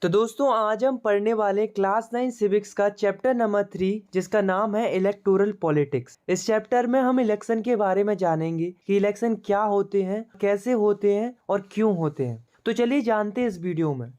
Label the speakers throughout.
Speaker 1: तो दोस्तों आज हम पढ़ने वाले क्लास 9 सिविक्स का चैप्टर नंबर 3 जिसका नाम है इलेक्टोरल पॉलिटिक्स। इस चैप्टर में हम इलेक्शन के बारे में जानेंगे कि इलेक्शन क्या होते हैं, कैसे होते हैं और क्यों होते हैं। तो चलिए जानते हैं इस वीडियो में।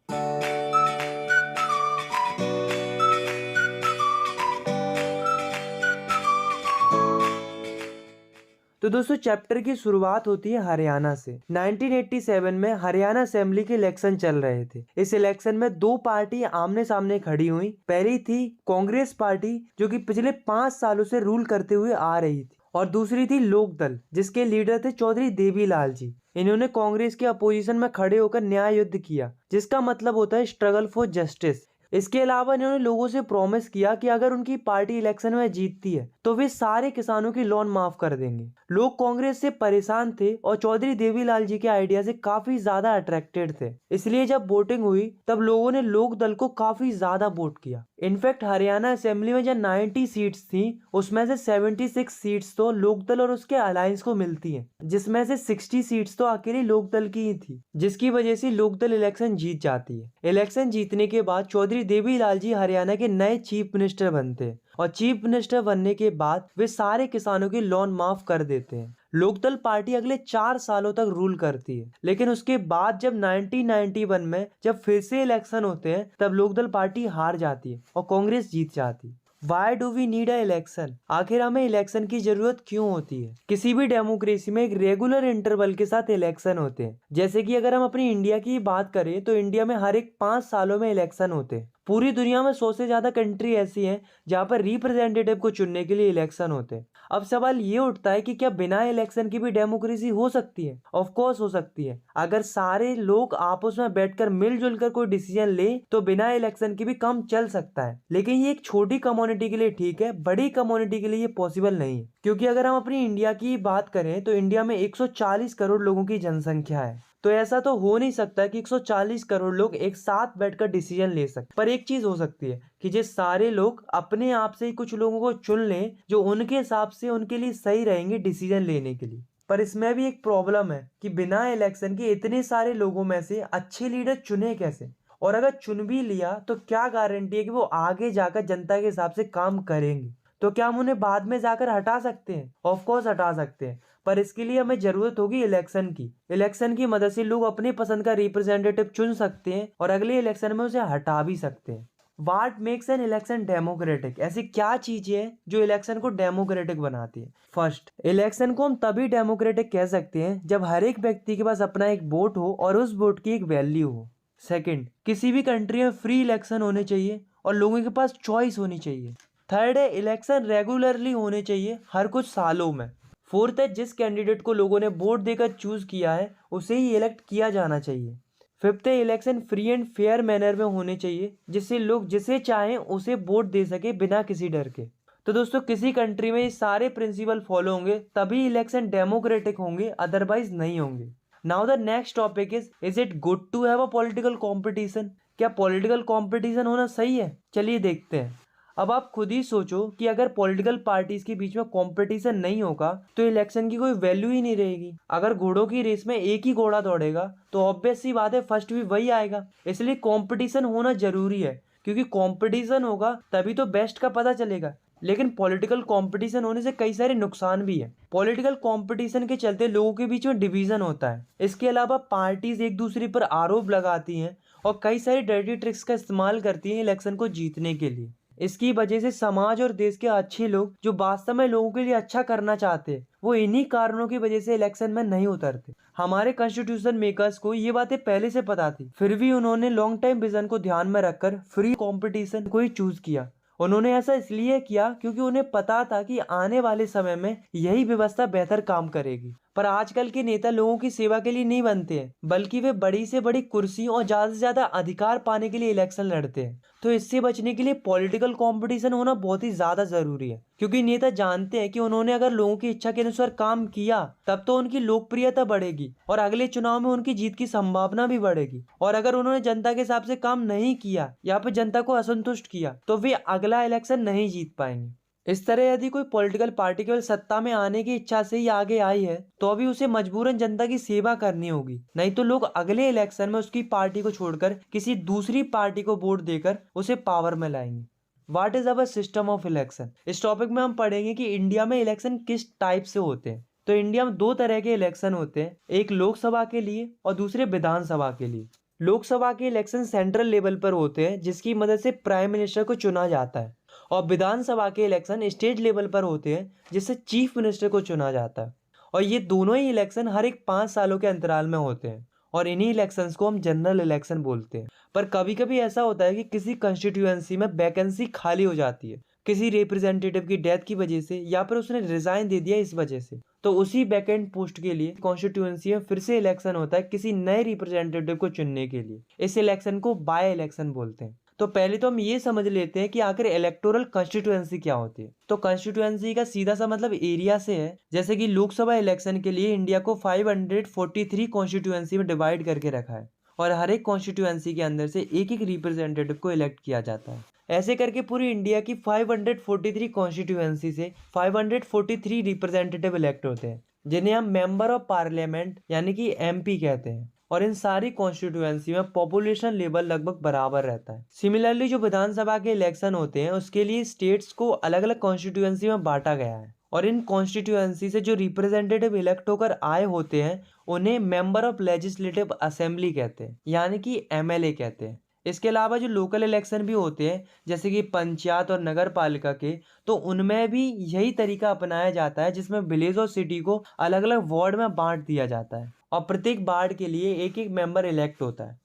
Speaker 1: तो दोस्तों चैप्टर की शुरुआत होती है हरियाणा से। 1987 में हरियाणा असेंबली के इलेक्शन चल रहे थे। इस इलेक्शन में दो पार्टी आमने सामने खड़ी हुई। पहली थी कांग्रेस पार्टी जो कि पिछले 5 सालों से रूल करते हुए आ रही थी, और दूसरी थी लोकदल जिसके लीडर थे चौधरी देवीलाल जी। इन्होंने कांग्रेस के अपोजिशन में खड़े होकर न्याय युद्ध किया, जिसका मतलब होता है स्ट्रगल फॉर जस्टिस। इसके अलावा इन्होंने लोगों से प्रॉमिस किया कि अगर उनकी पार्टी इलेक्शन में जीतती है तो वे सारे किसानों की लोन माफ कर देंगे। लोग कांग्रेस से परेशान थे और चौधरी देवीलाल जी के आइडिया से काफी ज्यादा अट्रैक्टेड थे, इसलिए जब वोटिंग हुई तब लोगों ने लोक दल को काफी ज्यादा वोट किया। इनफैक्ट हरियाणा असेंबली में जब 90 सीट्स थी उसमें से 76 सीट्स तो लोकदल और उसके अलायंस को मिलती हैं, जिसमें से 60 सीट्स तो अकेली लोकदल की ही थी, जिसकी वजह से लोकदल इलेक्शन जीत जाती है। इलेक्शन जीतने के बाद चौधरी देवीलाल जी हरियाणा के नए चीफ मिनिस्टर बनते हैं, और चीफ मिनिस्टर बनने के बाद वे सारे किसानों की लोन माफ कर देते हैं। लोकदल पार्टी अगले 4 सालों तक रूल करती है, लेकिन उसके बाद जब 1991 में जब फिर से इलेक्शन होते हैं तब लोकदल पार्टी हार जाती है और कांग्रेस जीत जाती है। Why do we need a election? आखिर हमें इलेक्शन की जरूरत क्यों होती है? किसी भी डेमोक्रेसी में एक रेगुलर इंटरवल के साथ इलेक्शन होते हैं। जैसे कि अगर हम अपनी इंडिया की बात करें तो इंडिया में हर एक 5 सालों में इलेक्शन होते हैं। पूरी दुनिया में 100 से ज्यादा कंट्री ऐसी हैं जहां पर रिप्रेजेंटेटिव को चुनने के लिए इलेक्शन होते हैं। अब सवाल ये उठता है कि क्या बिना इलेक्शन की भी डेमोक्रेसी हो सकती है? ऑफ कोर्स हो सकती है। अगर सारे लोग आपस में बैठकर मिलजुल कर कोई डिसीजन ले तो बिना इलेक्शन के भी काम चल सकता है, लेकिन ये एक छोटी कम्युनिटी के लिए ठीक है, बड़ी कम्युनिटी के लिए ये पॉसिबल नहीं है। क्योंकि अगर हम अपनी इंडिया की बात करें तो इंडिया में 140 करोड़ लोगों की जनसंख्या है, तो ऐसा तो हो नहीं सकता कि 140 करोड़ लोग एक साथ बैठकर डिसीजन ले सकते। पर एक चीज हो सकती है कि जो सारे लोग अपने आप से ही कुछ लोगों को चुन लें जो उनके हिसाब से उनके लिए सही रहेंगे डिसीजन लेने के लिए। पर इसमें भी एक प्रॉब्लम है कि बिना इलेक्शन के इतने सारे लोगों में से अच्छे लीडर चुने कैसे, और अगर चुन भी लिया तो क्या गारंटी है कि वो आगे जाकर जनता के हिसाब से काम करेंगे? तो क्या हम उन्हें बाद में जाकर हटा सकते हैं? ऑफ कोर्स हटा सकते हैं, पर इसके लिए हमें जरूरत होगी इलेक्शन की। इलेक्शन की मदद से लोग अपने पसंद का रिप्रेजेंटेटिव चुन सकते हैं और अगले इलेक्शन में उसे हटा भी सकते हैं। What makes an election democratic? ऐसी क्या चीज है जो इलेक्शन को डेमोक्रेटिक बनाती है? फर्स्ट, इलेक्शन को हम तभी डेमोक्रेटिक कह सकते हैं जब हर एक व्यक्ति के पास अपना एक वोट हो और उस वोट की एक वैल्यू हो। सेकंड, किसी भी कंट्री में फ्री इलेक्शन होने चाहिए और लोगों के पास चॉइस होनी चाहिए। थर्ड है, इलेक्शन रेगुलरली होने चाहिए हर कुछ सालों में। फोर्थ है, जिस कैंडिडेट को लोगों ने वोट देकर चूज किया है उसे ही इलेक्ट किया जाना चाहिए। फिफ्थ है, election free and fair manner में होने चाहिए जिससे लोग जिसे चाहें उसे वोट दे सके बिना किसी डर के। तो दोस्तों किसी कंट्री में ये सारे प्रिंसिपल फॉलो होंगे तभी इलेक्शन डेमोक्रेटिक होंगे, अदरवाइज नहीं होंगे। Now the next topic is it good to have a political competition? क्या पॉलिटिकल कॉम्पिटिशन होना सही है? चलिए देखते हैं। अब आप खुद ही सोचो कि अगर पॉलिटिकल पार्टीज के बीच में कंपटीशन नहीं होगा तो इलेक्शन की कोई वैल्यू ही नहीं रहेगी। अगर घोड़ों की रेस में एक ही घोड़ा दौड़ेगा तो ऑब्वियस सी बात है फर्स्ट भी वही आएगा। इसलिए कंपटीशन होना जरूरी है, क्योंकि कंपटीशन होगा तभी तो बेस्ट का पता चलेगा। लेकिन पॉलिटिकल कंपटीशन होने से कई सारे नुकसान भी है। पॉलिटिकल कंपटीशन के चलते लोगों के बीच में डिवीजन होता है। इसके अलावा पार्टीज एक दूसरे पर आरोप लगाती हैं और कई सारी डर्टी ट्रिक्स का इस्तेमाल करती हैं इलेक्शन को जीतने के लिए। इसकी वजह से समाज और देश के अच्छे लोग जो वास्तव में लोगों के लिए अच्छा करना चाहते हैं वो इन्हीं कारणों की वजह से इलेक्शन में नहीं उतरते। हमारे कॉन्स्टिट्यूशन मेकर्स को ये बातें पहले से पता थी, फिर भी उन्होंने लॉन्ग टाइम विजन को ध्यान में रखकर फ्री कंपटीशन को ही चूज किया। उन्होंने ऐसा इसलिए किया क्योंकि उन्हें पता था कि आने वाले समय में यही व्यवस्था बेहतर काम करेगी। पर आजकल के नेता लोगों की सेवा के लिए नहीं बनते हैं, बल्कि वे बड़ी से बड़ी कुर्सी और ज्यादा से ज्यादा अधिकार पाने के लिए इलेक्शन लड़ते हैं। तो इससे बचने के लिए पॉलिटिकल कंपटीशन होना बहुत ही ज्यादा जरूरी है, क्योंकि नेता जानते हैं कि उन्होंने अगर लोगों की इच्छा के अनुसार काम किया तब तो उनकी लोकप्रियता बढ़ेगी और अगले चुनाव में उनकी जीत की संभावना भी बढ़ेगी। और अगर उन्होंने जनता के हिसाब से काम नहीं किया या फिर जनता को असंतुष्ट किया तो वे अगला इलेक्शन नहीं जीत पाएंगे। इस तरह यदि कोई पॉलिटिकल पार्टी केवल सत्ता में आने की इच्छा से ही आगे आई है तो अभी उसे मजबूरन जनता की सेवा करनी होगी, नहीं तो लोग अगले इलेक्शन में उसकी पार्टी को छोड़कर किसी दूसरी पार्टी को वोट देकर उसे पावर में लाएंगे। What is our system of election? इस टॉपिक में हम पढ़ेंगे कि इंडिया में इलेक्शन किस टाइप से होते हैं। तो इंडिया में दो तरह के इलेक्शन होते हैं, एक लोकसभा के लिए और दूसरे विधानसभा के लिए। लोकसभा के इलेक्शन सेंट्रल लेवल पर होते हैं जिसकी मदद से प्राइम मिनिस्टर को चुना जाता है, और विधानसभा के इलेक्शन स्टेट लेवल पर होते हैं जिससे चीफ मिनिस्टर को चुना जाता है। और ये दोनों ही इलेक्शन हर एक 5 सालों के अंतराल में होते हैं और इन्हीं इलेक्शंस को हम जनरल इलेक्शन बोलते हैं। पर कभी कभी ऐसा होता है कि किसी कंस्टिट्यूएंसी में वैकेंसी खाली हो जाती है किसी रिप्रेजेंटेटिव की डेथ की वजह से, या फिर उसने रिजाइन दे दिया इस वजह से, तो उसी वैकेंट पोस्ट के लिए कॉन्स्टिट्यूएंसी में फिर से इलेक्शन होता है किसी नए रिप्रेजेंटेटिव को चुनने के लिए। इस इलेक्शन को बाय इलेक्शन बोलते हैं। तो पहले तो हम ये समझ लेते हैं कि आखिर इलेक्टोरल कॉन्स्टिट्यूएंसी क्या होती है। तो कॉन्स्टिट्यूएंसी का सीधा सा मतलब एरिया से है। जैसे कि लोकसभा इलेक्शन के लिए इंडिया को 543 कॉन्स्टिट्यूएंसी में डिवाइड करके रखा है और हर एक कॉन्स्टिट्यूएंसी के अंदर से एक एक रिप्रेजेंटेटिव को इलेक्ट किया जाता है। ऐसे करके पूरी इंडिया की 543 कॉन्स्टिट्यूएंसी से 543 रिप्रेजेंटेटिव इलेक्ट होते हैं जिन्हें हम मेंबर ऑफ पार्लियामेंट यानी कि एमपी कहते हैं। और इन सारी कॉन्स्टिट्यूएंसी में पॉपुलेशन लेवल लगभग बराबर रहता है। सिमिलरली जो विधानसभा के इलेक्शन होते हैं उसके लिए स्टेट्स को अलग अलग कॉन्स्टिट्यूएंसी में बांटा गया है और इन कॉन्स्टिट्यूएंसी से जो रिप्रेजेंटेटिव इलेक्ट होकर आए होते हैं उन्हें मेंबर ऑफ लेजिस्लेटिव असेंबली कहते हैं यानी कि एमएलए कहते हैं। इसके अलावा जो लोकल इलेक्शन भी होते हैं जैसे कि पंचायत और नगर पालिका के, तो उनमें भी यही तरीका अपनाया जाता है जिसमें विलेज और सिटी को अलग अलग वार्ड में बांट दिया जाता है और प्रत्येक वार्ड के लिए एक एक मेंबर इलेक्ट होता है।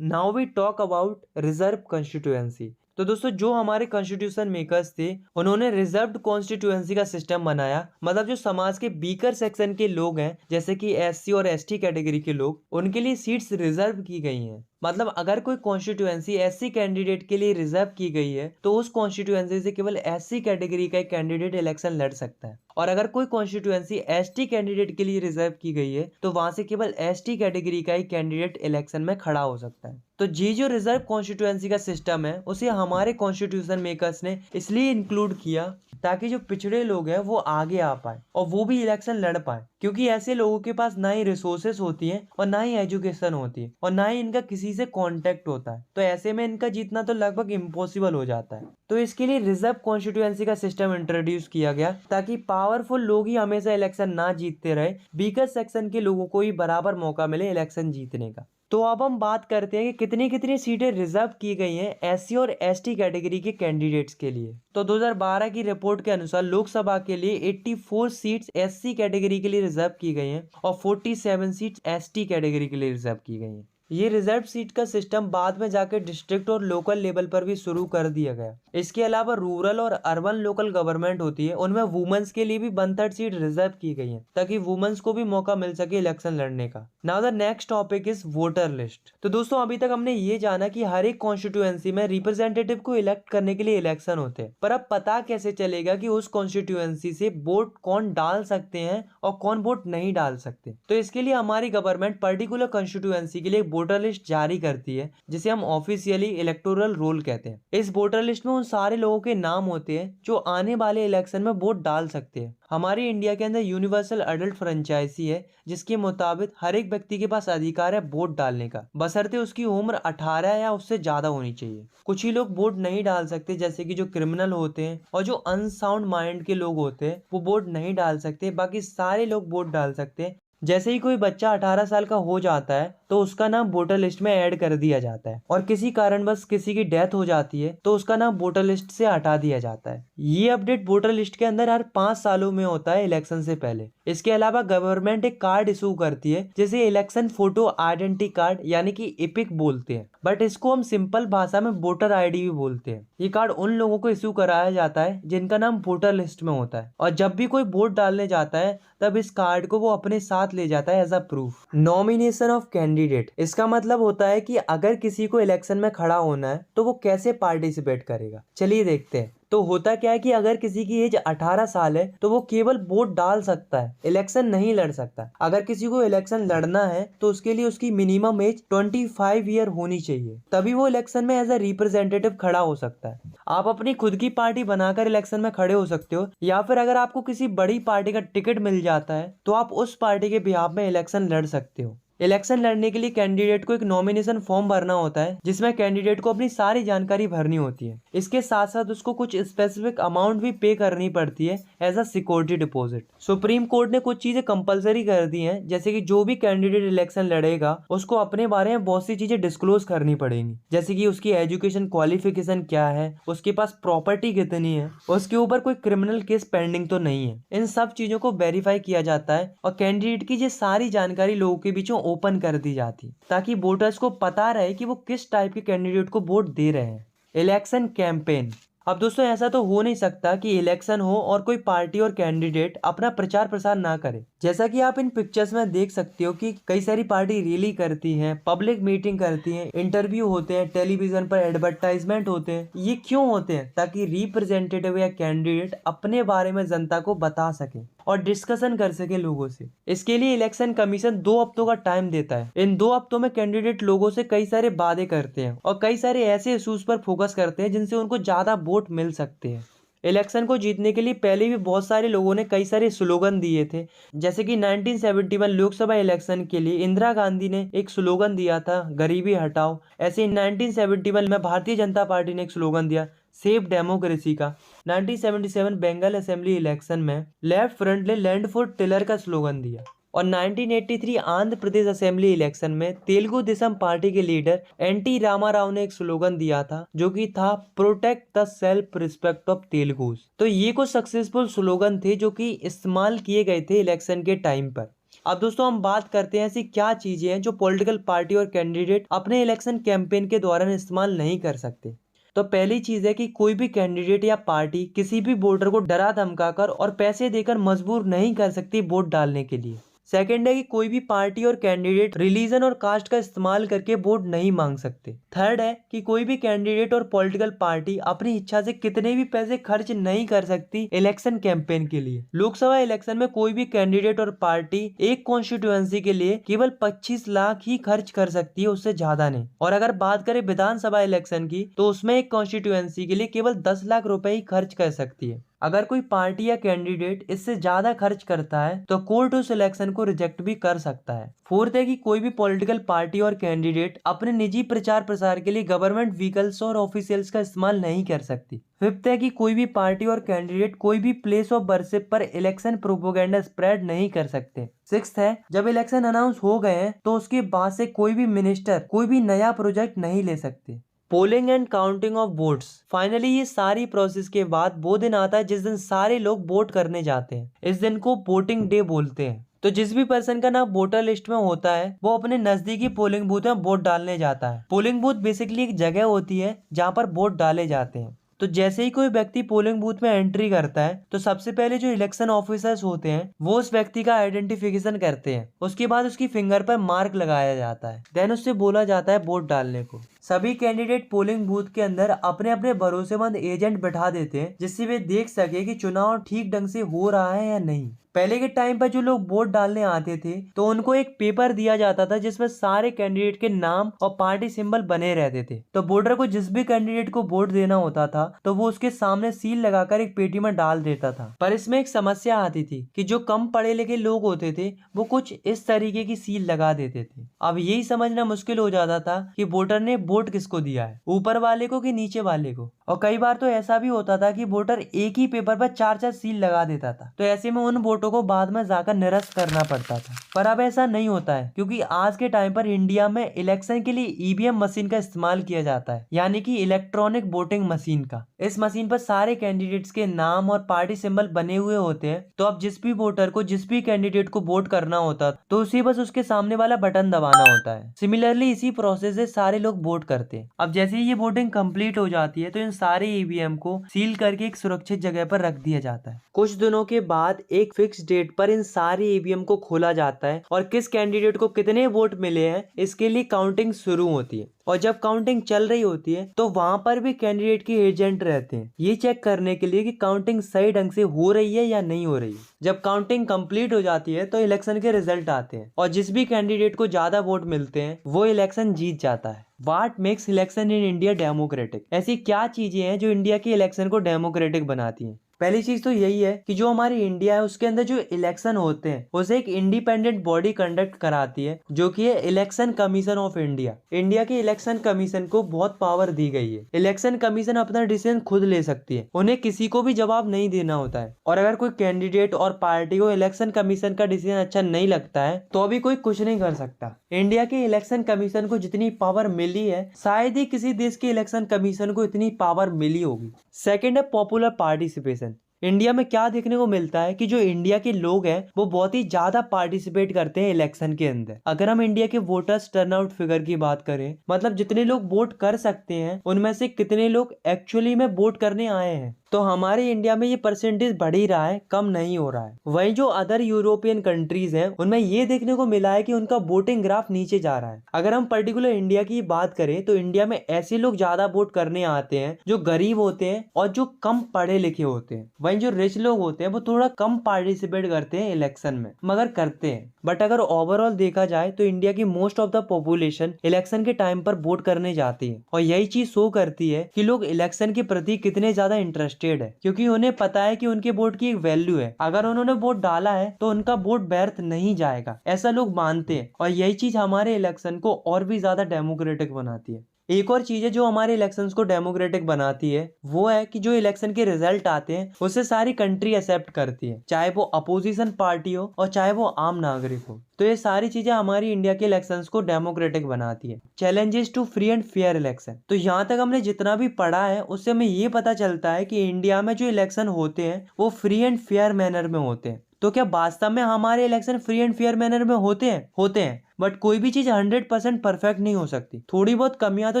Speaker 1: Now we talk about reserve constituency. तो दोस्तों जो हमारे कॉन्स्टिट्यूशन मेकर्स थे उन्होंने रिजर्व्ड कॉन्स्टिट्यूएंसी का सिस्टम बनाया। मतलब जो समाज के वीकर सेक्शन के लोग हैं जैसे कि एससी और एसटी कैटेगरी के लोग, उनके लिए सीट्स रिजर्व की गई हैं। मतलब अगर कोई कॉन्स्टिट्यूएंसी एससी कैंडिडेट के लिए रिजर्व की गई है तो उस कॉन्स्टिट्यूएंसी से केवल एससी कैटेगरी का एक कैंडिडेट इलेक्शन लड़ सकता है, और अगर कोई कॉन्स्टिट्यूएंसी एसटी कैंडिडेट के लिए रिजर्व की गई है तो वहां से केवल एसटी कैटेगरी का ही कैंडिडेट इलेक्शन में खड़ा हो सकता है। तो ये जो रिजर्व कॉन्स्टिट्यूएंसी का सिस्टम है उसे हमारे कॉन्स्टिट्यूशन मेकर्स ने इसलिए इंक्लूड किया ताकि जो पिछड़े लोग हैं वो आगे आ पाए और वो भी इलेक्शन लड़ पाए, क्योंकि ऐसे लोगों के पास ना ही रिसोर्सेस होती है और ना ही एजुकेशन होती है और ना ही इनका किसी से कांटेक्ट होता है। तो ऐसे में इनका जीतना तो लगभग इम्पॉसिबल हो जाता है। तो इसके लिए रिजर्व कॉन्स्टिट्यूएंसी का सिस्टम इंट्रोड्यूस किया गया ताकि पावरफुल लोग ही हमेशा इलेक्शन ना जीतते रहे, वीकर सेक्शन के लोगों को ही बराबर मौका मिले इलेक्शन जीतने का। तो अब हम बात करते हैं कि कितनी कितनी सीटें रिजर्व की गई हैं एससी और एसटी कैटेगरी के कैंडिडेट्स के लिए। तो 2012 की रिपोर्ट के अनुसार लोकसभा के लिए 84 सीट्स एससी कैटेगरी के लिए रिजर्व की गई हैं और 47 सीट्स एसटी कैटेगरी के लिए रिजर्व की गई हैं। ये रिजर्व सीट का सिस्टम बाद में जाकर डिस्ट्रिक्ट और लोकल लेवल पर भी शुरू कर दिया गया। इसके अलावा रूरल और अर्बन लोकल गवर्नमेंट होती है उनमें वुमेन्स के लिए भी 1/3 सीट रिजर्व की गई है ताकि वुमेन्स को भी मौका मिल सके इलेक्शन लड़ने का। Now the next topic is voter list. तो दोस्तों अभी तक हमने ये जाना कि हर एक कॉन्स्टिट्यूएंसी में रिप्रेजेंटेटिव को इलेक्ट करने के लिए इलेक्शन होते हैं, पर अब पता कैसे चलेगा कि उस कॉन्स्टिट्यूएंसी से वोट कौन डाल सकते हैं और कौन वोट नहीं डाल सकते? तो इसके लिए हमारी गवर्नमेंट पर्टिकुलर कॉन्स्टिट्यूएंसी के लिए वोटर लिस्ट जारी करती है जिसे हम ऑफिशियली इलेक्टोरल रोल कहते हैं। इस वोटर लिस्ट में उन सारे लोगों के नाम होते हैं जो आने वाले इलेक्शन में वोट डाल सकते हैं। हमारी इंडिया के अंदर यूनिवर्सल एडल्ट फ्रेंचाइजी है जिसके मुताबिक हर एक व्यक्ति के पास अधिकार है वोट डालने का, बशर्ते उसकी उम्र 18 या उससे ज्यादा होनी चाहिए। कुछ ही लोग वोट नहीं डाल सकते जैसे कि जो क्रिमिनल होते हैं और जो अनसाउंड माइंड के लोग होते हैं वो वोट नहीं डाल सकते, बाकी सारे लोग वोट डाल सकते हैं। जैसे ही कोई बच्चा 18 साल का हो जाता है तो उसका नाम वोटर लिस्ट में ऐड कर दिया जाता है, और किसी कारणवश किसी की डेथ हो जाती है तो उसका नाम वोटर लिस्ट से हटा दिया जाता है। ये अपडेट वोटर लिस्ट के अंदर हर 5 सालों में होता है इलेक्शन से पहले। इसके अलावा गवर्नमेंट एक कार्ड इशू करती है जिसे इलेक्शन फोटो आइडेंटिटी कार्ड यानी कि इपिक बोलते हैं, बट इसको हम सिंपल भाषा में वोटर आईडी भी बोलते हैं। ये कार्ड उन लोगों को इशू कराया जाता है जिनका नाम वोटर लिस्ट में होता है, और जब भी कोई वोट डालने जाता है तब इस कार्ड को वो अपने साथ ले जाता है as a proof. Nomination of candidate, इसका मतलब होता है कि अगर किसी को इलेक्शन में खड़ा होना है तो वो कैसे पार्टिसिपेट करेगा। चलिए देखते हैं। तो होता क्या है कि अगर किसी की एज 18 साल है तो वो केवल वोट डाल सकता है, इलेक्शन नहीं लड़ सकता। अगर किसी को इलेक्शन लड़ना है तो उसके लिए उसकी मिनिमम एज 25 ईयर होनी चाहिए, तभी वो इलेक्शन में एज अ रिप्रेजेंटेटिव खड़ा हो सकता है। आप अपनी खुद की पार्टी बनाकर इलेक्शन में खड़े हो सकते हो, या फिर अगर आपको किसी बड़ी पार्टी का टिकट मिल जाता है तो आप उस पार्टी के बिहाफ में इलेक्शन लड़ सकते हो। इलेक्शन लड़ने के लिए कैंडिडेट को एक नॉमिनेशन फॉर्म भरना होता है, जिसमें कैंडिडेट को अपनी सारी जानकारी भरनी होती है। इसके साथ साथ उसको कुछ स्पेसिफिक अमाउंट भी पे करनी पड़ती है as a security deposit. Supreme court ने कुछ चीजें कंपलसरी कर दी हैं, जैसे कि जो भी कैंडिडेट इलेक्शन लड़ेगा उसको अपने बारे में बहुत सी चीजें डिस्क्लोज करनी पड़ेंगी, जैसे कि उसकी एजुकेशन क्वालिफिकेशन क्या है, उसके पास प्रॉपर्टी कितनी है, उसके ऊपर कोई क्रिमिनल केस पेंडिंग तो नहीं है। इन सब चीजों को वेरीफाई किया जाता है और कैंडिडेट की ये सारी जानकारी लोगों के बीचों ओपन कर दी जाती, ताकि वोटर्स को पता रहे कि वो किस टाइप के कैंडिडेट को वोट दे रहे हैं। Election campaign. अब दोस्तों ऐसा तो हो नहीं सकता कि इलेक्शन हो और कोई पार्टी और कैंडिडेट अपना प्रचार प्रसार ना करे। जैसा कि आप इन पिक्चर्स में देख सकते हो कि कई सारी पार्टी रैली करती हैं, पब्लिक मीटिंग करती हैं, इंटरव्यू होते हैं, टेलीविजन पर एडवर्टाइजमेंट होते हैं। ये क्यों होते हैं? ताकि रिप्रेजेंटेटिव या कैंडिडेट अपने बारे में जनता को बता सके और डिस्कशन कर सके लोगों से। इसके लिए इलेक्शन कमीशन 2 हफ्तों का टाइम देता है। इन 2 हफ्तों में कैंडिडेट लोगों से कई सारे वादे करते हैं और कई सारे ऐसे इश्यूज पर फोकस करते हैं जिनसे उनको ज्यादा वोट मिल सकते हैं। इलेक्शन को जीतने के लिए पहले भी बहुत सारे लोगों ने कई सारे स्लोगन दिए थे, जैसे कि 1971 लोकसभा इलेक्शन के लिए इंदिरा गांधी ने एक स्लोगन दिया था, गरीबी हटाओ। ऐसे 1971 में भारतीय जनता पार्टी ने एक स्लोगन दिया, सेफ डेमोक्रेसी का। 1977 बंगाल असेंबली इलेक्शन में लेफ्ट फ्रंट ने लैंड फॉर टिलर का स्लोगन दिया। और 1983 आंध्र प्रदेश असेंबली इलेक्शन में तेलुगु देशम पार्टी के लीडर एनटी रामाराव ने एक स्लोगन दिया था, जो कि था protect the self respect of Telugus. तो ये कुछ सक्सेसफुल स्लोगन थे जो कि इस्तेमाल किए गए थे इलेक्शन के टाइम पर। अब दोस्तों हम बात करते हैं ऐसी क्या चीजें हैं जो पॉलिटिकल पार्टी और कैंडिडेट अपने इलेक्शन कैंपेन के दौरान इस्तेमाल नहीं कर सकते। तो पहली चीज है कि कोई भी कैंडिडेट या पार्टी किसी भी वोटर को डरा धमकाकर और पैसे देकर मजबूर नहीं कर सकती वोट डालने के लिए। सेकेंड है कि कोई भी पार्टी और कैंडिडेट रिलीजन और कास्ट का इस्तेमाल करके वोट नहीं मांग सकते। थर्ड है कि कोई भी कैंडिडेट और पॉलिटिकल पार्टी अपनी इच्छा से कितने भी पैसे खर्च नहीं कर सकती इलेक्शन कैंपेन के लिए। लोकसभा इलेक्शन में कोई भी कैंडिडेट और पार्टी एक कॉन्स्टिट्यूएंसी के लिए केवल 25 लाख ही खर्च कर सकती है, उससे ज्यादा नहीं। और अगर बात करें विधानसभा इलेक्शन की, तो उसमें एक कॉन्स्टिट्यूएंसी के लिए केवल 10 लाख रुपए ही खर्च कर सकती है। अगर कोई पार्टी या कैंडिडेट इससे ज्यादा खर्च करता है तो कोर्ट उस इलेक्शन को रिजेक्ट भी कर सकता है। फोर्थ है कि कोई भी पॉलिटिकल पार्टी और कैंडिडेट अपने निजी प्रचार प्रसार के लिए गवर्नमेंट व्हीकल्स और ऑफिशियल्स का इस्तेमाल नहीं कर सकती। फिफ्थ है कि कोई भी पार्टी और कैंडिडेट कोई भी प्लेस ऑफ वर्शिप पर इलेक्शन प्रोपोगेंडा स्प्रेड नहीं कर सकते। सिक्स्थ है, जब इलेक्शन अनाउंस हो गए हैं तो उसके बाद से कोई भी मिनिस्टर कोई भी नया प्रोजेक्ट नहीं ले सकते। Polling and counting of votes. Finally ये सारी प्रोसेस के बाद वो दिन आता है जिस दिन सारे लोग वोट करने जाते हैं। इस दिन को वोटिंग डे बोलते हैं। तो जिस भी पर्सन का नाम वोटर लिस्ट में होता है वो अपने नजदीकी पोलिंग बूथ में वोट डालने जाता है। पोलिंग बूथ बेसिकली एक जगह होती है जहाँ पर वोट डाले जाते हैं। तो जैसे ही कोई व्यक्ति पोलिंग बूथ में एंट्री करता है तो सबसे पहले जो इलेक्शन ऑफिसर्स होते हैं वो उस व्यक्ति का आइडेंटिफिकेशन करते हैं। उसके बाद उसकी फिंगर पर मार्क लगाया जाता है, देन उससे बोला जाता है वोट डालने को। सभी कैंडिडेट पोलिंग बूथ के अंदर अपने अपने भरोसेमंद एजेंट बैठा देते हैं, जिससे वे देख सके कि चुनाव ठीक ढंग से हो रहा है या नहीं। पहले के टाइम पर जो लोग वोट डालने आते थे तो उनको एक पेपर दिया जाता था जिसमें सारे कैंडिडेट के नाम और पार्टी सिंबल बने रहते थे। तो वोटर को जिस भी कैंडिडेट को वोट देना होता था तो वो उसके सामने सील लगाकर एक पेटी में डाल देता था। पर इसमें एक समस्या आती थी कि जो कम पढ़े लिखे लोग होते थे वो कुछ इस तरीके की सील लगा देते थे। अब यही समझना मुश्किल हो जाता था कि वोटर ने वोट किसको दिया है, ऊपर वाले को कि नीचे वाले को। और कई बार तो ऐसा भी होता था कि वोटर एक ही पेपर पर 4-4 सील लगा देता था। तो ऐसे में उन वोटों को बाद में जाकर निरस्त करना पड़ता था। पर अब ऐसा नहीं होता है, क्योंकि आज के टाइम पर इंडिया में इलेक्शन के लिए ईवीएम मशीन का इस्तेमाल किया जाता है, यानी कि इलेक्ट्रॉनिक वोटिंग मशीन का। इस मशीन पर सारे कैंडिडेट्स के नाम और पार्टी सिंबल बने हुए होते हैं। तो अब जिस भी वोटर को जिस भी कैंडिडेट को वोट करना होता तो उसे बस उसके सामने वाला बटन दबाना होता है। सिमिलरली इसी प्रोसेस से सारे लोग वोट करते हैं। अब जैसे ही ये वोटिंग कंप्लीट हो जाती है तो इन सारे ईवीएम को सील करके एक सुरक्षित जगह पर रख दिया जाता है। कुछ दिनों के बाद एक फिक्स डेट पर इन सारे ईवीएम को खोला जाता है और किस कैंडिडेट को कितने वोट मिले हैं इसके लिए काउंटिंग शुरू होती है। और जब काउंटिंग चल रही होती है तो वहां पर भी कैंडिडेट के एजेंट रहते हैं ये चेक करने के लिए कि काउंटिंग सही ढंग से हो रही है या नहीं हो रही है। जब काउंटिंग कंप्लीट हो जाती है तो इलेक्शन के रिजल्ट आते हैं और जिस भी कैंडिडेट को ज्यादा वोट मिलते हैं वो इलेक्शन जीत जाता है। What makes election in India democratic? ऐसी क्या चीजें हैं जो इंडिया के इलेक्शन को डेमोक्रेटिक बनाती हैं? पहली चीज तो यही है कि जो हमारी इंडिया है उसके अंदर जो इलेक्शन होते हैं उसे एक इंडिपेंडेंट बॉडी कंडक्ट कराती है जो कि है election commission of India. India के इलेक्शन कमीशन को बहुत पावर दी गई है। इलेक्शन कमीशन अपना डिसीजन खुद ले सकती है, उन्हें किसी को भी जवाब नहीं देना होता है। और अगर कोई कैंडिडेट और पार्टी को इलेक्शन कमीशन का डिसीजन अच्छा नहीं लगता है तो अभी कोई कुछ नहीं कर सकता। इंडिया के इलेक्शन कमीशन को जितनी पावर मिली है शायद ही किसी देश के इलेक्शन कमीशन को इतनी पावर मिली होगी। सेकेंड है पॉपुलर पार्टिसिपेशन। इंडिया में क्या देखने को मिलता है कि जो इंडिया के लोग हैं वो बहुत ही ज्यादा पार्टिसिपेट करते हैं इलेक्शन के अंदर। अगर हम इंडिया के वोटर्स टर्नआउट फिगर की बात करें, मतलब जितने लोग वोट कर सकते हैं उनमें से कितने लोग एक्चुअली में वोट करने आए हैं, तो हमारे इंडिया में ये परसेंटेज बढ़ ही रहा है, कम नहीं हो रहा है। वहीं जो अदर यूरोपियन कंट्रीज हैं उनमें ये देखने को मिला है कि उनका वोटिंग ग्राफ नीचे जा रहा है। अगर हम पर्टिकुलर इंडिया की बात करें तो इंडिया में ऐसे लोग ज्यादा वोट करने आते हैं जो गरीब होते हैं और जो कम पढ़े लिखे होते हैं। वहीं जो रिच लोग होते हैं वो थोड़ा कम पार्टिसिपेट करते हैं इलेक्शन में, मगर करते हैं। बट अगर ओवरऑल देखा जाए तो इंडिया की most of the population election के टाइम पर वोट करने जाती है और यही चीज शो करती है कि लोग इलेक्शन के प्रति कितने ज्यादा इंटरेस्टेड है, क्योंकि उन्हें पता है कि उनके वोट की एक वैल्यू है। अगर उन्होंने वोट डाला है तो उनका वोट व्यर्थ नहीं जाएगा, ऐसा लोग मानते हैं। और यही चीज हमारे इलेक्शन को और भी ज्यादा डेमोक्रेटिक बनाती है। एक और चीज है जो हमारे इलेक्शंस को डेमोक्रेटिक बनाती है वो है कि जो इलेक्शन के रिजल्ट आते हैं उसे सारी कंट्री एक्सेप्ट करती है, चाहे वो अपोजिशन पार्टी हो और चाहे वो आम नागरिक हो। तो ये सारी चीजें हमारी इंडिया के इलेक्शंस को डेमोक्रेटिक बनाती है। Challenges to free and fair election. तो यहाँ तक हमने जितना भी पढ़ा है उससे हमें ये पता चलता है कि इंडिया में जो इलेक्शन होते हैं वो फ्री एंड फेयर मैनर में होते हैं। तो क्या वास्तव में हमारे election free and fair manner में होते हैं? बट कोई भी चीज 100% परफेक्ट नहीं हो सकती, थोड़ी बहुत कमियां तो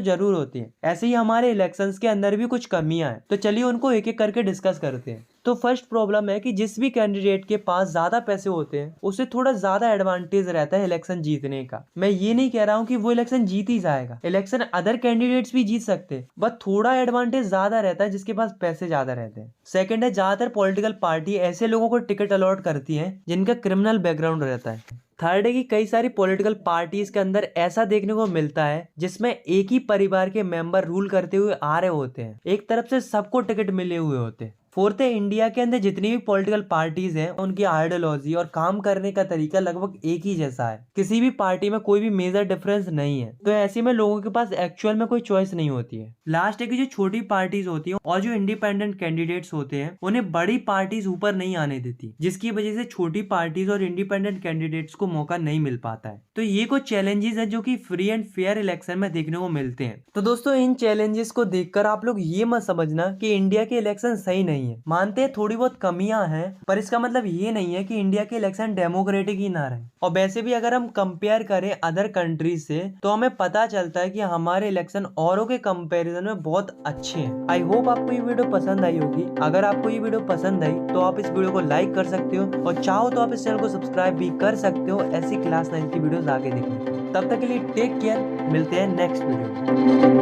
Speaker 1: जरूर होती हैं। ऐसे ही हमारे इलेक्शंस के अंदर भी कुछ कमियां हैं, तो चलिए उनको एक एक करके डिस्कस करते हैं। तो फर्स्ट प्रॉब्लम है कि जिस भी कैंडिडेट के पास ज्यादा पैसे होते हैं उसे थोड़ा ज्यादा एडवांटेज रहता है इलेक्शन जीतने का। मैं ये नहीं कह रहा हूँ कि वो इलेक्शन जीत ही जाएगा, इलेक्शन अदर कैंडिडेट्स भी जीत सकते हैं, बट थोड़ा एडवांटेज ज्यादा रहता है जिसके पास पैसे ज्यादा रहते हैं। सेकंड है ज्यादातर पॉलिटिकल पार्टी ऐसे लोगों को टिकट अलॉट करती है जिनका क्रिमिनल बैकग्राउंड रहता है। थर्ड है कि कई सारी पॉलिटिकल पार्टीज के अंदर ऐसा देखने को मिलता है जिसमें एक ही परिवार के मेंबर रूल करते हुए आ रहे होते हैं, एक तरफ से सबको टिकट मिले हुए होते हैं। फोर्थ है इंडिया के अंदर जितनी भी पॉलिटिकल पार्टीज हैं उनकी आइडियोलॉजी और काम करने का तरीका लगभग एक ही जैसा है, किसी भी पार्टी में कोई भी मेजर डिफरेंस नहीं है। तो ऐसे में लोगों के पास एक्चुअल में कोई चॉइस नहीं होती है। लास्ट है कि जो छोटी पार्टीज होती है और जो इंडिपेंडेंट कैंडिडेट्स होते हैं उन्हें बड़ी पार्टीज ऊपर नहीं आने देती, जिसकी वजह से छोटी पार्टीज और इंडिपेंडेंट कैंडिडेट्स को मौका नहीं मिल पाता है। तो ये कुछ चैलेंजेस है जो कि फ्री एंड फेयर इलेक्शन में देखने को मिलते हैं। तो दोस्तों इन चैलेंजेस को देखकर आप लोग ये मत समझना कि इंडिया के इलेक्शन सही नहीं है। मानते हैं थोड़ी बहुत कमियां हैं, पर इसका मतलब ये नहीं है कि इंडिया के इलेक्शन डेमोक्रेटिक ही ना रहे। और वैसे भी अगर हम कंपेयर करें अदर कंट्रीज से तो हमें पता चलता है कि हमारे इलेक्शन औरों के कंपैरिजन में बहुत अच्छे हैं। आई होप आपको ये वीडियो पसंद आई होगी। अगर आपको ये वीडियो पसंद आई तो आप इस वीडियो को लाइक कर सकते हो और चाहो तो आप इस चैनल को सब्सक्राइब भी कर सकते हो ऐसी क्लास 9 की वीडियोस आगे देखने। तब तक के लिए टेक केयर, मिलते हैं नेक्स्ट वीडियो में।